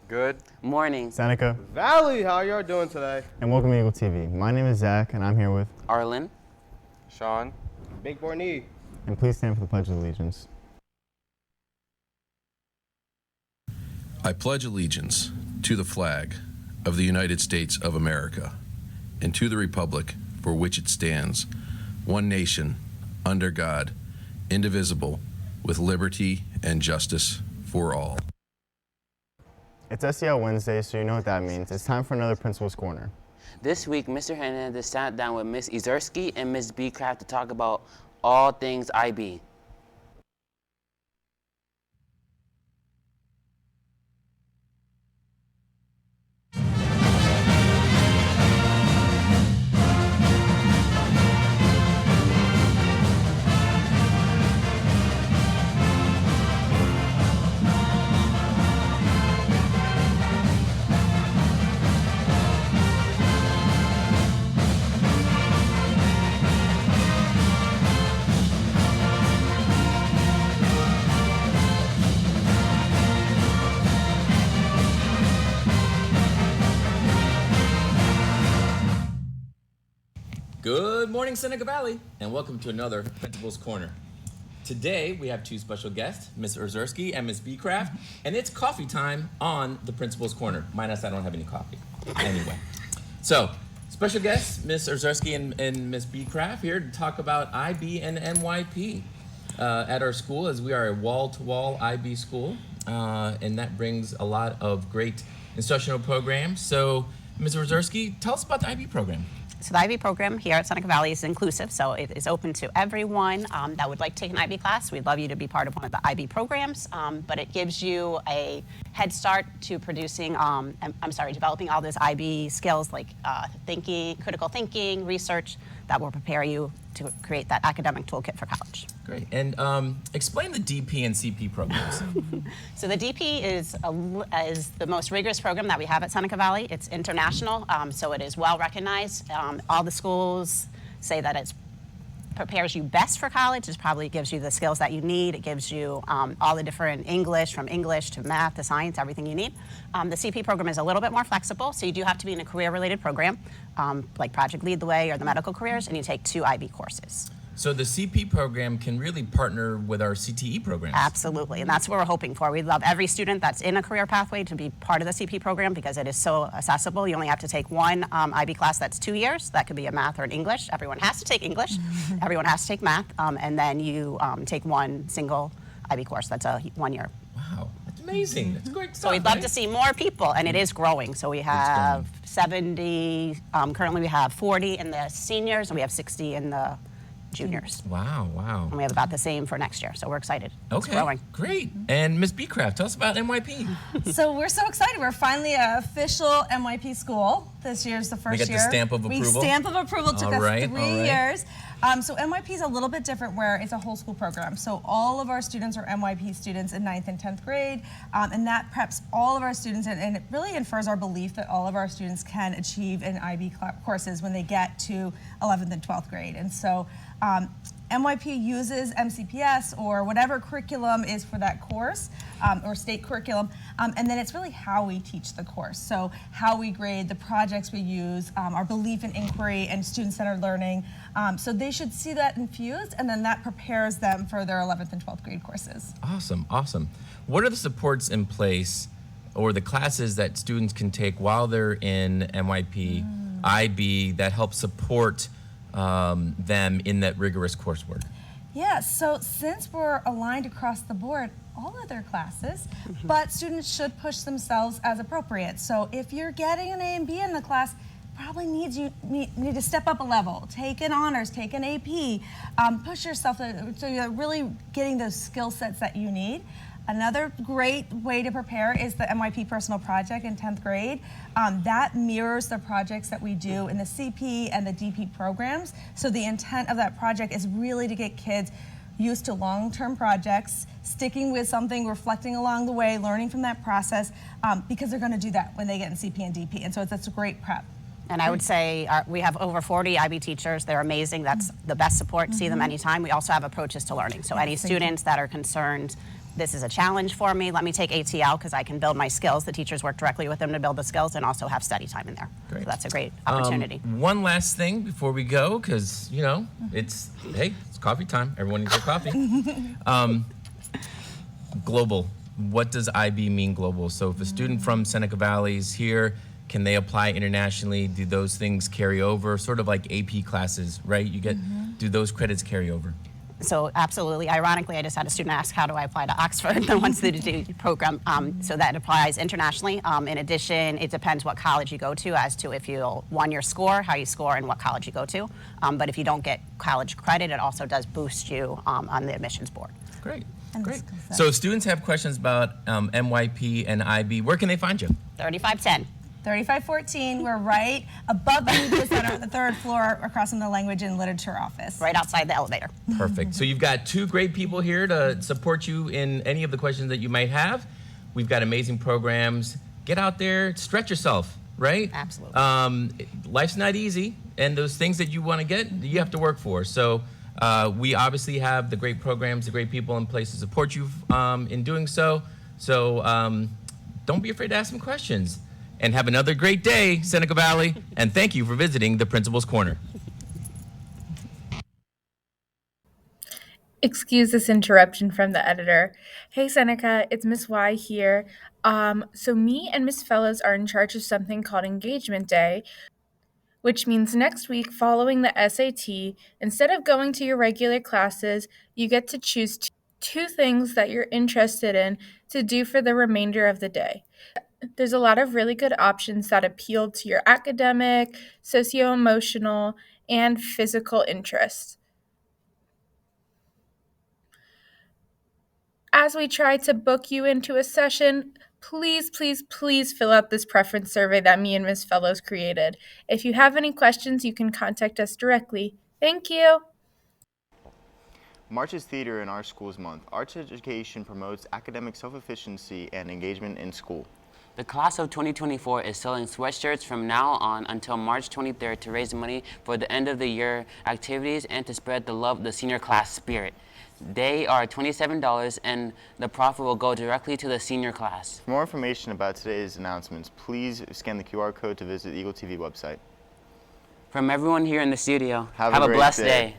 Good morning. Seneca. Valley, how y'all doing today? And welcome to EagleTV. My name is Zach, and I'm here with Arlen. Sean. Big Bornee. And please stand for the Pledge of Allegiance. I pledge allegiance to the flag of the United States of America and to the republic for which it stands, one nation, under God, indivisible, with liberty and justice for all. It's SEL Wednesday, so you know what that means. It's time for another Principal's Corner. This week, Mr. Hernandez sat down with Ms. Ezersky and Ms. Beecraft to talk about all things IB. Good morning, Seneca Valley, and welcome to another Principal's Corner. Today, we have two special guests, Ms. Ezersky and Ms. Beecraft, and it's coffee time on the Principal's Corner. Minus I don't have any coffee. Anyway, so special guests, Ms. Ezersky and Ms. Beecraft here to talk about IB and NYP at our school, as we are a wall-to-wall IB school, and that brings a lot of great instructional programs. So, Ms. Ezersky, tell us about the IB program. So the IB program here at Seneca Valley is inclusive, so it is open to everyone that would like to take an IB class. We'd love you to be part of one of the IB programs, but it gives you a head start to producing, developing all those IB skills like thinking, critical thinking, research that will prepare you to create that academic toolkit for college. Great. And explain the DP and CP programs. So the DP is the most rigorous program that we have at Seneca Valley. It's international, so it is well recognized. All the schools say that it prepares you best for college. It probably gives you the skills that you need. It gives you all the different English, from English to math to science, everything you need. The CP program is a little bit more flexible, so you do have to be in a career-related program, like Project Lead the Way or the medical careers, and you take 2 IB courses. So the CP program can really partner with our CTE programs. Absolutely, and that's what we're hoping for. We'd love every student that's in a career pathway to be part of the CP program because it is so accessible. You only have to take one IB class that's 2 years. That could be a math or an English. Everyone has to take English. Everyone has to take math, and then you take one single IB course. That's a 1 year. Wow, that's amazing. That's great stuff. So we'd love to see more people, and it is growing. So we have 70, currently we have 40 in the seniors, and we have 60 in the juniors. Wow, wow. And we have about the same for next year, so we're excited. It's Okay, growing. great. And Ms. Beecraft, tell us about NYP. So we're so excited. We're finally an official NYP school. This year's the first year. We get the stamp of approval? Stamp of approval. Took us 3 years. Right. So NYP is a little bit different where it's a whole school program. So all of our students are NYP students in 9th and 10th grade, and that preps all of our students, and it really infers our belief that all of our students can achieve in IB courses when they get to 11th and 12th grade. And so NYP uses MCPS or whatever curriculum is for that course, or state curriculum, and then it's really how we teach the course. So how we grade, the projects we use, our belief in inquiry and student-centered learning. So they should see that infused, and then that prepares them for their 11th and 12th grade courses. Awesome, awesome. What are the supports in place or the classes that students can take while they're in NYP, IB, that help support them in that rigorous coursework? Yeah, so since we're aligned across the board, all of their classes, but students should push themselves as appropriate. So if you're getting an A and B in the class, probably need to step up a level, take an honors, take an AP, push yourself so you're really getting those skill sets that you need. Another great way to prepare is the NYP personal project in 10th grade. That mirrors the projects that we do in the CP and the DP programs. So the intent of that project is really to get kids used to long-term projects, sticking with something, reflecting along the way, learning from that process, because they're gonna do that when they get in CP and DP. And so that's a great prep. And I would say we have over 40 IB teachers. They're amazing. That's the best support. See them anytime. We also have approaches to learning. So any students that are concerned this is a challenge for me. Let me take ATL because I can build my skills. The teachers work directly with them to build the skills and also have study time in there. Great. So that's a great opportunity. One last thing before we go, because, you know, it's coffee time. Everyone needs their coffee. Global. What does IB mean global? So if a student from Seneca Valley is here, can they apply internationally? Do those things carry over? Sort of like AP classes, right? You get, do those credits carry over? So absolutely. Ironically, I just had a student ask, how do I apply to Oxford, the one student program, so that applies internationally. In addition, it depends what college you go to as to if you won your score, how you score, and what college you go to. But if you don't get college credit, it also does boost you on the admissions board. Great, And great. skill set. So if students have questions about MYP and IB, where can they find you? 3510. 3514, we're right above the media center on the 3rd floor across from the language and literature office. Right outside the elevator. Perfect. So you've got two great people here to support you in any of the questions that you might have. We've got amazing programs. Get out there, stretch yourself, right? Absolutely. Life's not easy, and those things that you want to get, you have to work for. So we obviously have the great programs, the great people in place to support you in doing so. So don't be afraid to ask some questions. And have another great day, Seneca Valley, and thank you for visiting the Principal's Corner. Excuse this interruption from the editor. Hey Seneca, it's Miss Y here. So me and Miss Fellows are in charge of something called Engagement Day, which means next week following the SAT, instead of going to your regular classes, you get to choose two things that you're interested in to do for the remainder of the day. There's a lot of really good options that appeal to your academic, socio-emotional, and physical interests. As we try to book you into a session, please, please, please fill out this preference survey that me and Ms. Fellows created. If you have any questions, you can contact us directly. Thank you. March is Theater in Our Schools Month. Arts education promotes academic self-efficiency and engagement in school. The class of 2024 is selling sweatshirts from now on until March 23rd to raise money for the end of the year activities and to spread the love of the senior class spirit. They are $27 and the profit will go directly to the senior class. For more information about today's announcements, please scan the QR code to visit the EagleTV website. From everyone here in the studio, Have have a a great blessed day. day.